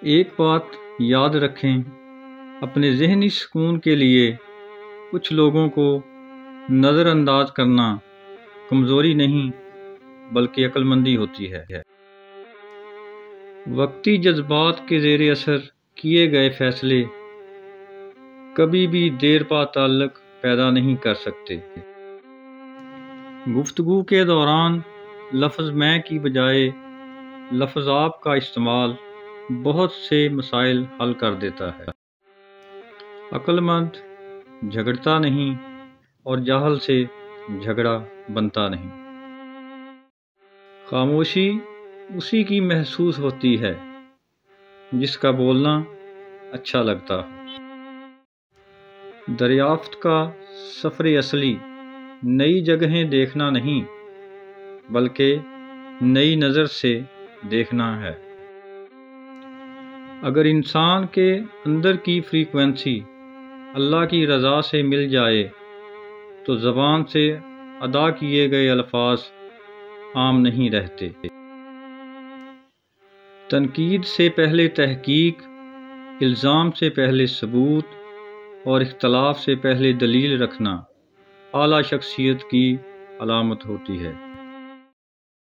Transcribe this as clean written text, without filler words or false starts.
ایک بات یاد رکھیں، اپنے ذہنی سکون کے لیے کچھ لوگوں کو نظر انداز کرنا کمزوری نہیں بلکہ عقل مندی ہوتی ہے۔ وقتی جذبات کے زیر اثر کیے گئے فیصلے کبھی بھی دیر پا تعلق پیدا نہیں کر سکتے۔ گفتگو کے دوران لفظ میں کی بجائے لفظ آپ کا استعمال بہت سے مسائل حل کر دیتا ہے۔ عقل مند جھگڑتا نہیں اور جاہل سے جھگڑا بنتا نہیں۔ خاموشی اسی کی محسوس ہوتی ہے جس کا بولنا اچھا لگتا ہو۔ دریافت کا سفر اصلی نئی جگہیں دیکھنا نہیں بلکہ نئی نظر سے دیکھنا ہے۔ اگر انسان کے اندر کی فریکوینسی اللہ کی رضا سے مل جائے تو زبان سے ادا کیے گئے الفاظ عام نہیں رہتے۔ تنقید سے پہلے تحقیق، الزام سے پہلے ثبوت اور اختلاف سے پہلے دلیل رکھنا اعلیٰ شخصیت کی علامت ہوتی ہے۔